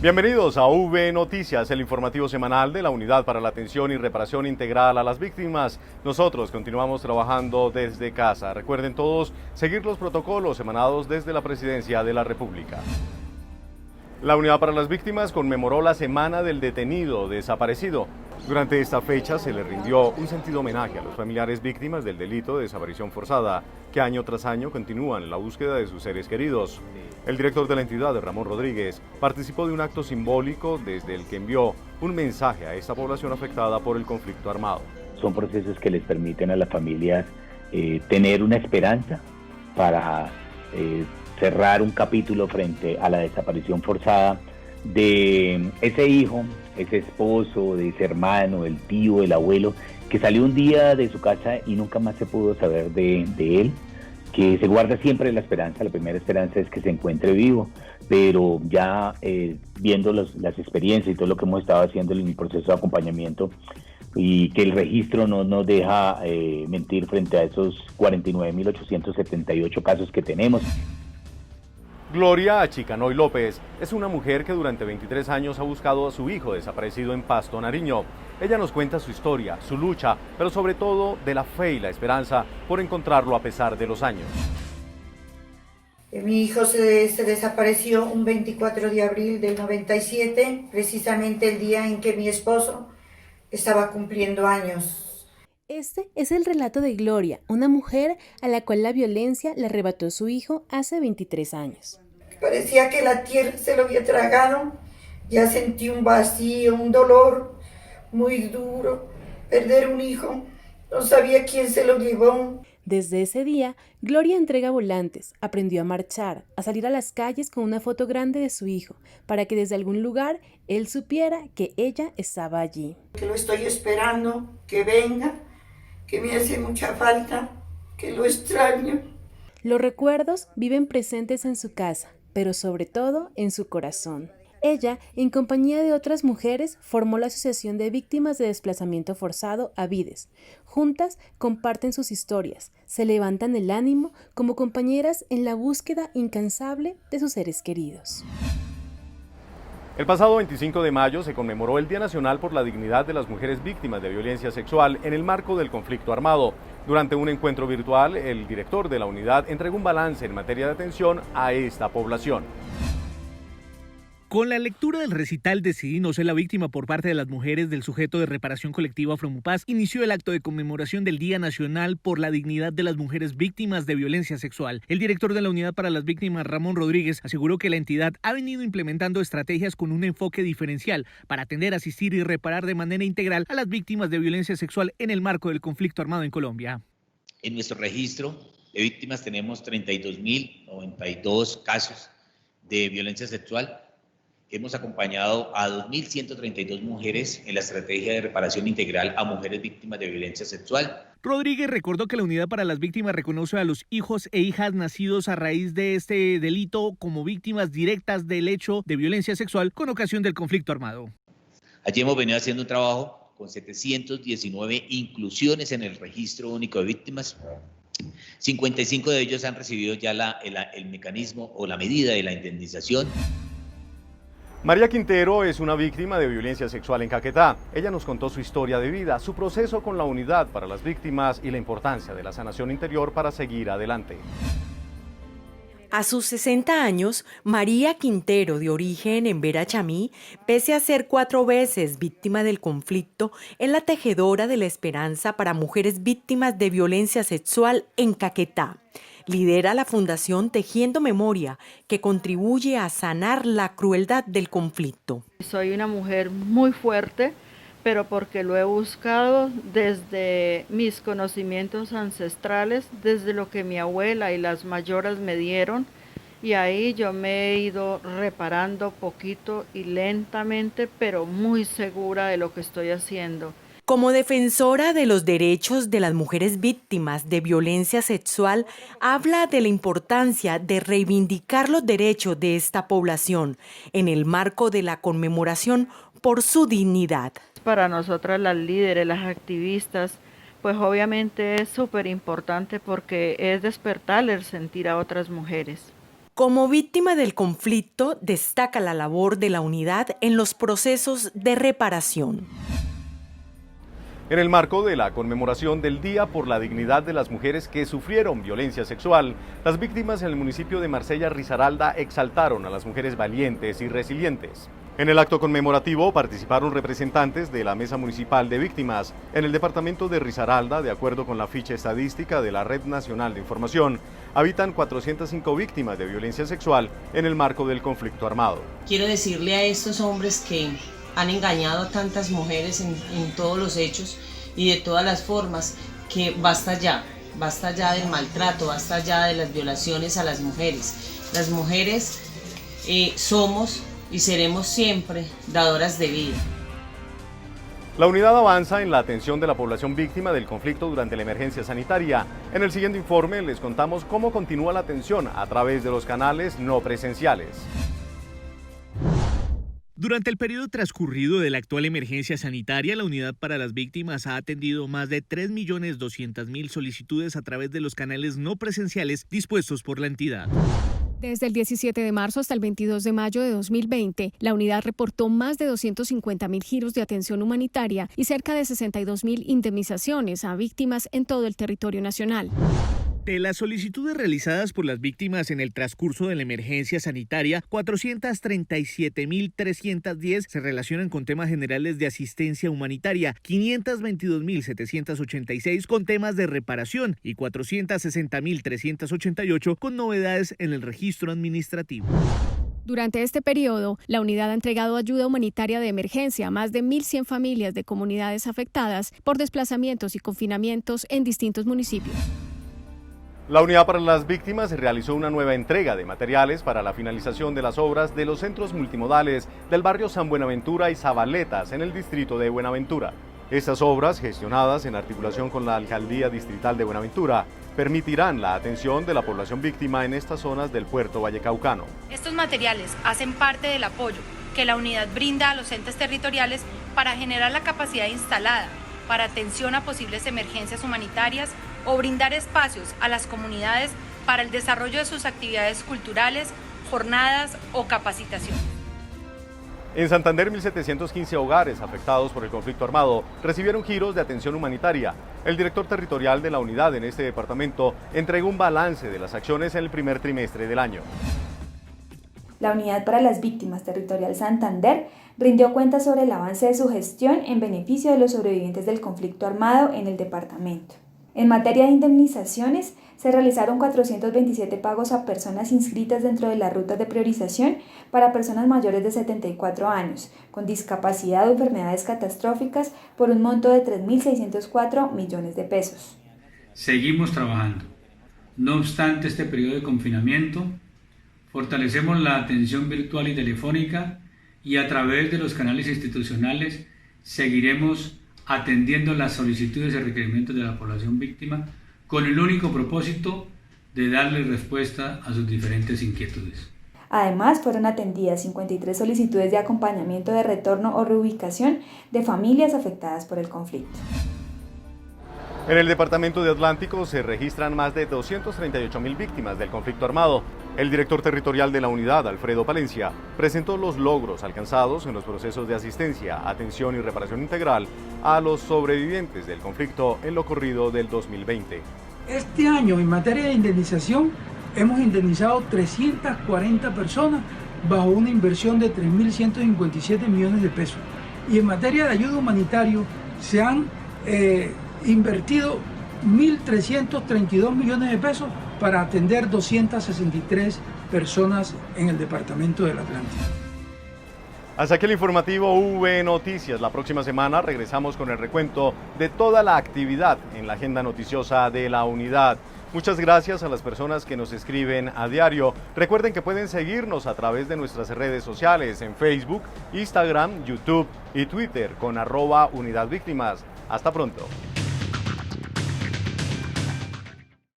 Bienvenidos a V Noticias, el informativo semanal de la Unidad para la Atención y Reparación Integral a las Víctimas. Nosotros continuamos trabajando desde casa. Recuerden todos seguir los protocolos emanados desde la Presidencia de la República. La Unidad para las Víctimas conmemoró la Semana del Detenido Desaparecido. Durante esta fecha se le rindió un sentido homenaje a los familiares víctimas del delito de desaparición forzada, que año tras año continúan en la búsqueda de sus seres queridos. El director de la entidad, Ramón Rodríguez, participó de un acto simbólico desde el que envió un mensaje a esta población afectada por el conflicto armado. Son procesos que les permiten a las familias tener una esperanza para cerrar un capítulo frente a la desaparición forzada de ese hijo, ese esposo, de ese hermano, el tío, el abuelo, que salió un día de su casa y nunca más se pudo saber de él, que se guarda siempre la esperanza. La primera esperanza es que se encuentre vivo, pero ya viendo las experiencias y todo lo que hemos estado haciendo en el proceso de acompañamiento, y que el registro no nos deja mentir frente a esos 49.878 casos que tenemos. Gloria Achicanoy López es una mujer que durante 23 años ha buscado a su hijo desaparecido en Pasto, Nariño. Ella nos cuenta su historia, su lucha, pero sobre todo de la fe y la esperanza por encontrarlo a pesar de los años. Mi hijo se desapareció un 24 de abril del 97, precisamente el día en que mi esposo estaba cumpliendo años. Este es el relato de Gloria, una mujer a la cual la violencia le arrebató su hijo hace 23 años. Parecía que la tierra se lo había tragado, ya sentí un vacío, un dolor muy duro, perder un hijo, no sabía quién se lo llevó. Desde ese día, Gloria entrega volantes, aprendió a marchar, a salir a las calles con una foto grande de su hijo, para que desde algún lugar él supiera que ella estaba allí. Que lo estoy esperando, que venga, que me hace mucha falta, que lo extraño. Los recuerdos viven presentes en su casa, pero sobre todo en su corazón. Ella, en compañía de otras mujeres, formó la Asociación de Víctimas de Desplazamiento Forzado, AVIDES. Juntas comparten sus historias, se levantan el ánimo como compañeras en la búsqueda incansable de sus seres queridos. El pasado 25 de mayo se conmemoró el Día Nacional por la Dignidad de las Mujeres Víctimas de Violencia Sexual en el marco del conflicto armado. Durante un encuentro virtual, el director de la unidad entregó un balance en materia de atención a esta población. Con la lectura del recital Decidí no ser la víctima por parte de las mujeres del sujeto de reparación colectiva Afromupaz, inició el acto de conmemoración del Día Nacional por la Dignidad de las Mujeres Víctimas de Violencia Sexual. El director de la Unidad para las Víctimas, Ramón Rodríguez, aseguró que la entidad ha venido implementando estrategias con un enfoque diferencial para atender, asistir y reparar de manera integral a las víctimas de violencia sexual en el marco del conflicto armado en Colombia. En nuestro registro de víctimas tenemos 32.092 casos de violencia sexual. Hemos acompañado a 2.132 mujeres en la estrategia de reparación integral a mujeres víctimas de violencia sexual. Rodríguez recordó que la Unidad para las Víctimas reconoce a los hijos e hijas nacidos a raíz de este delito como víctimas directas del hecho de violencia sexual con ocasión del conflicto armado. Allí hemos venido haciendo un trabajo con 719 inclusiones en el registro único de víctimas. 55 de ellos han recibido ya el mecanismo o la medida de la indemnización. María Quintero es una víctima de violencia sexual en Caquetá. Ella nos contó su historia de vida, su proceso con la Unidad para las Víctimas y la importancia de la sanación interior para seguir adelante. A sus 60 años, María Quintero, de origen en Verachamí, pese a ser 4 veces víctima del conflicto, es la tejedora de la esperanza para mujeres víctimas de violencia sexual en Caquetá. Lidera la Fundación Tejiendo Memoria, que contribuye a sanar la crueldad del conflicto. Soy una mujer muy fuerte, pero porque lo he buscado desde mis conocimientos ancestrales, desde lo que mi abuela y las mayoras me dieron, y ahí yo me he ido reparando poquito y lentamente, pero muy segura de lo que estoy haciendo. Como defensora de los derechos de las mujeres víctimas de violencia sexual, habla de la importancia de reivindicar los derechos de esta población en el marco de la conmemoración por su dignidad. Para nosotras las líderes, las activistas, pues obviamente es súper importante porque es despertar el sentir a otras mujeres. Como víctima del conflicto, destaca la labor de la unidad en los procesos de reparación. En el marco de la conmemoración del Día por la Dignidad de las Mujeres que sufrieron violencia sexual, las víctimas en el municipio de Marsella Risaralda exaltaron a las mujeres valientes y resilientes. En el acto conmemorativo participaron representantes de la Mesa Municipal de Víctimas. En el departamento de Risaralda, de acuerdo con la ficha estadística de la Red Nacional de Información, habitan 405 víctimas de violencia sexual en el marco del conflicto armado. Quiero decirle a estos hombres que han engañado a tantas mujeres en todos los hechos y de todas las formas, que basta ya del maltrato, basta ya de las violaciones a las mujeres. Las mujeres somos y seremos siempre dadoras de vida. La unidad avanza en la atención de la población víctima del conflicto durante la emergencia sanitaria. En el siguiente informe les contamos cómo continúa la atención a través de los canales no presenciales. Durante el periodo transcurrido de la actual emergencia sanitaria, la Unidad para las Víctimas ha atendido más de 3.200.000 solicitudes a través de los canales no presenciales dispuestos por la entidad. Desde el 17 de marzo hasta el 22 de mayo de 2020, la unidad reportó más de 250.000 giros de atención humanitaria y cerca de 62.000 indemnizaciones a víctimas en todo el territorio nacional. De las solicitudes realizadas por las víctimas en el transcurso de la emergencia sanitaria, 437.310 se relacionan con temas generales de asistencia humanitaria, 522.786 con temas de reparación y 460.388 con novedades en el registro administrativo. Durante este periodo, la unidad ha entregado ayuda humanitaria de emergencia a más de 1.100 familias de comunidades afectadas por desplazamientos y confinamientos en distintos municipios. La Unidad para las Víctimas realizó una nueva entrega de materiales para la finalización de las obras de los centros multimodales del barrio San Buenaventura y Zabaletas en el distrito de Buenaventura. Estas obras, gestionadas en articulación con la Alcaldía Distrital de Buenaventura, permitirán la atención de la población víctima en estas zonas del puerto vallecaucano. Estos materiales hacen parte del apoyo que la unidad brinda a los entes territoriales para generar la capacidad instalada para atención a posibles emergencias humanitarias o brindar espacios a las comunidades para el desarrollo de sus actividades culturales, jornadas o capacitación. En Santander, 1.715 hogares afectados por el conflicto armado recibieron giros de atención humanitaria. El director territorial de la unidad en este departamento entregó un balance de las acciones en el primer trimestre del año. La Unidad para las Víctimas Territorial Santander rindió cuenta sobre el avance de su gestión en beneficio de los sobrevivientes del conflicto armado en el departamento. En materia de indemnizaciones, se realizaron 427 pagos a personas inscritas dentro de las rutas de priorización para personas mayores de 74 años, con discapacidad o enfermedades catastróficas por un monto de 3.604 millones de pesos. Seguimos trabajando. No obstante este periodo de confinamiento, fortalecemos la atención virtual y telefónica y a través de los canales institucionales seguiremos atendiendo las solicitudes y requerimientos de la población víctima con el único propósito de darle respuesta a sus diferentes inquietudes. Además, fueron atendidas 53 solicitudes de acompañamiento de retorno o reubicación de familias afectadas por el conflicto. En el departamento de Atlántico se registran más de 238.000 víctimas del conflicto armado. El director territorial de la unidad, Alfredo Palencia, presentó los logros alcanzados en los procesos de asistencia, atención y reparación integral a los sobrevivientes del conflicto en lo corrido del 2020. Este año, en materia de indemnización, hemos indemnizado 340 personas bajo una inversión de 3.157 millones de pesos. Y en materia de ayuda humanitaria se han invertido 1.332 millones de pesos para atender 263 personas en el departamento del Atlántico. Hasta aquí el informativo V Noticias. La próxima semana regresamos con el recuento de toda la actividad en la agenda noticiosa de la unidad. Muchas gracias a las personas que nos escriben a diario. Recuerden que pueden seguirnos a través de nuestras redes sociales en Facebook, Instagram, YouTube y Twitter con @UnidadVíctimas. Hasta pronto.